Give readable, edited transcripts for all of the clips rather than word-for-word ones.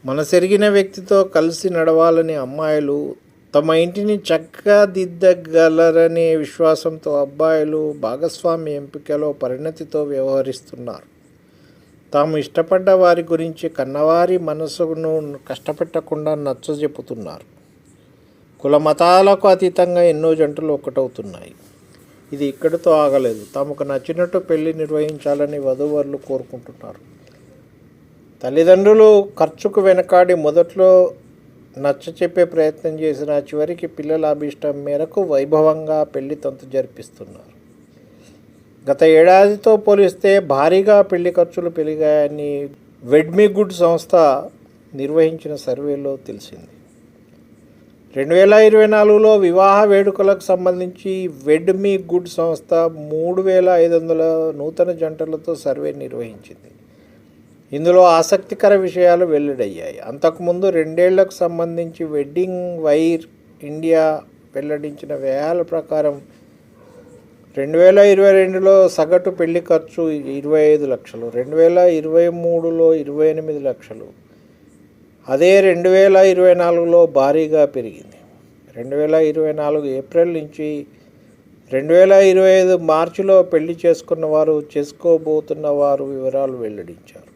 మనసెరిగిన వ్యక్తితో కలిసి నడవాలని అమ్మాయిలు, తమ ఇంటిని చక్కగా దిద్దగలరనే విశ్వాసంతో అబ్బాయిలు భాగస్వామి ఎంపికలో పరిణతితో వ్యవహరిస్తున్నారు. తాము ఇష్టపడ్డ వారి గురించి కన్నవారి మనసును కష్టపెట్టకుండా నచ్చజెప్పుతున్నారు. కుల మతాలకు అతీతంగా ఎన్నో జంటలు ఒక్కటవుతున్నాయి. ఇది ఇక్కడితో ఆగలేదు. తమకు నచ్చినట్టు పెళ్లి నిర్వహించాలని వధూవరులు కోరుకుంటున్నారు. తల్లిదండ్రులు ఖర్చుకు వెనకాడి మొదట్లో నచ్చచెప్పే ప్రయత్నం చేసిన చివరికి పిల్లల అభిష్టం మేరకు వైభవంగా పెళ్లి తంతు జరిపిస్తున్నారు. గత ఏడాదితో పోలిస్తే భారీగా పెళ్లి ఖర్చులు పెరిగాయని వెడ్మీగుడ్ సంస్థ నిర్వహించిన సర్వేలో తెలిసింది. 2024లో వివాహ వేడుకలకు సంబంధించి వెడ్మీగుడ్ సంస్థ 3500 నూతన జంటలతో సర్వే నిర్వహించింది. ఇందులో ఆసక్తికర విషయాలు వెల్లడయ్యాయి. అంతకుముందు 2 ఏళ్లకు సంబంధించి వెడ్డింగ్ వైర్ ఇండియా వెల్లడించిన వ్యయాల ప్రకారం 2022లో సగటు పెళ్లి ఖర్చు 25 లక్షలు, 2023లో 28 లక్షలు. అదే 2024లో భారీగా పెరిగింది. 2024 ఏప్రిల్ నుంచి 2025 మార్చిలో పెళ్లి చేసుకున్న వారు, చేసుకోబోతున్న వారు వివరాలు వెల్లడించారు.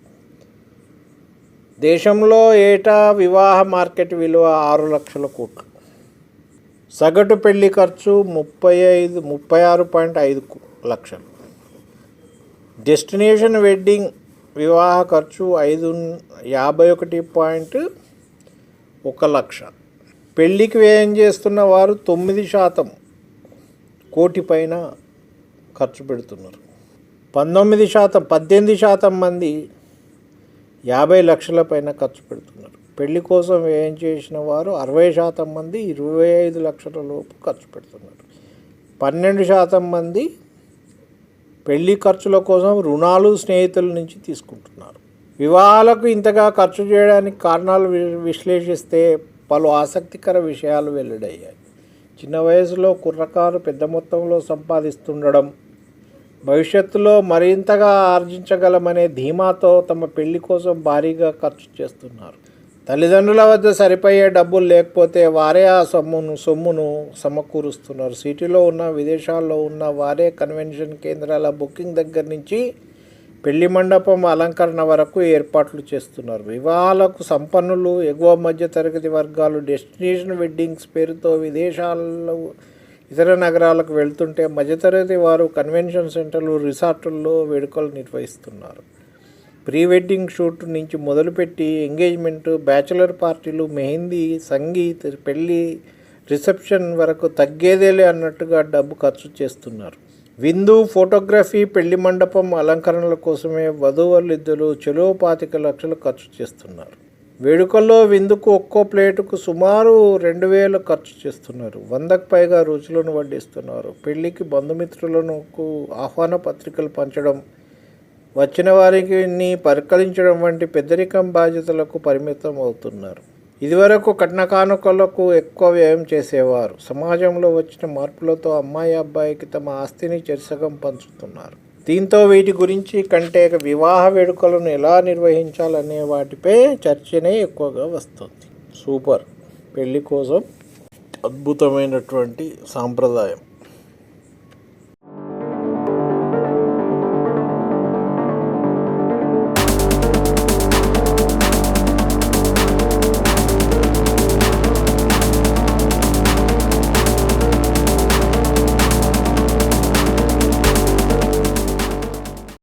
దేశంలో ఏటా వివాహ మార్కెట్ విలువ 6 లక్షల కోట్లు. సగటు పెళ్లి ఖర్చు 36.5 లక్షలు. డెస్టినేషన్ వెడ్డింగ్ వివాహ ఖర్చు 51.1 లక్ష. పెళ్లికి వ్యయం చేస్తున్న వారు 9% కోటి పైన ఖర్చు పెడుతున్నారు. 18% మంది 50 లక్షల పైన ఖర్చు పెడుతున్నారు. పెళ్లి కోసం వ్యయం చేసిన వారు 60% మంది 25 లక్షల లోపు ఖర్చు పెడుతున్నారు. 12% మంది పెళ్లి ఖర్చుల కోసం రుణాలు స్నేహితుల నుంచి తీసుకుంటున్నారు. వివాహాలకు ఇంతగా ఖర్చు చేయడానికి కారణాలు విశ్లేషిస్తే పలు ఆసక్తికర విషయాలు వెల్లడయ్యాయి. చిన్న వయసులో కుర్రకారు పెద్ద మొత్తంలో సంపాదిస్తుండడం, భవిష్యత్తులో మరింతగా ఆర్జించగలమనే ధీమాతో తమ పెళ్లి కోసం భారీగా ఖర్చు చేస్తున్నారు. తల్లిదండ్రుల వద్ద సరిపోయే డబ్బులు లేకపోతే వారే ఆ సొమ్మును సమకూరుస్తున్నారు. సిటీలో ఉన్న, విదేశాల్లో ఉన్న వారే కన్వెన్షన్ కేంద్రాల బుకింగ్ దగ్గర నుంచి పెళ్లి మండపం అలంకరణ వరకు ఏర్పాట్లు చేస్తున్నారు. వివాహాలకు సంపన్నులు, ఎగువ మధ్య తరగతి వర్గాలు డెస్టినేషన్ వెడ్డింగ్స్ పేరుతో విదేశాల్లో ఇతర నగరాలకు వెళ్తుంటే మధ్యతరగతి వారు కన్వెన్షన్ సెంటర్లు, రిసార్టుల్లో వేడుకలు నిర్వహిస్తున్నారు. ప్రీ వెడ్డింగ్ షూట్ నుంచి మొదలుపెట్టి ఎంగేజ్మెంట్, బ్యాచులర్ పార్టీలు, మెహందీ, సంగీత్, పెళ్లి, రిసెప్షన్ వరకు తగ్గేదేలే అన్నట్టుగా డబ్బు ఖర్చు చేస్తున్నారు. విందు, ఫోటోగ్రఫీ, పెళ్లి మండపం అలంకరణల కోసమే వధూవరులు ఇద్దరు చెరో 25 లక్షలు ఖర్చు చేస్తున్నారు. వేడుకల్లో విందుకు ఒక్కో ప్లేటుకు సుమారు 2000 ఖర్చు చేస్తున్నారు. 100కు పైగా రుచులను వడ్డిస్తున్నారు. పెళ్లికి బంధుమిత్రులను ఆహ్వాన పత్రికలు పంచడం, వచ్చిన వారిని పరికలించడం వంటి పెద్దరికం బాధ్యతలకు పరిమితం అవుతున్నారు. ఇదివరకు కట్న కానుకలకు ఎక్కువ వ్యయం చేసేవారు. సమాజంలో వచ్చిన మార్పులతో అమ్మాయి, అబ్బాయికి తమ ఆస్తిని చెరిసగం పంచుతున్నారు. దీంతో వీటి గురించి కంటే వివాహ వేడుకలను ఎలా నిర్వహించాలనే వాటిపై చర్చనే ఎక్కువగా వస్తుంది. సూపర్. పెళ్లి కోసం అద్భుతమైనటువంటి సాంప్రదాయం.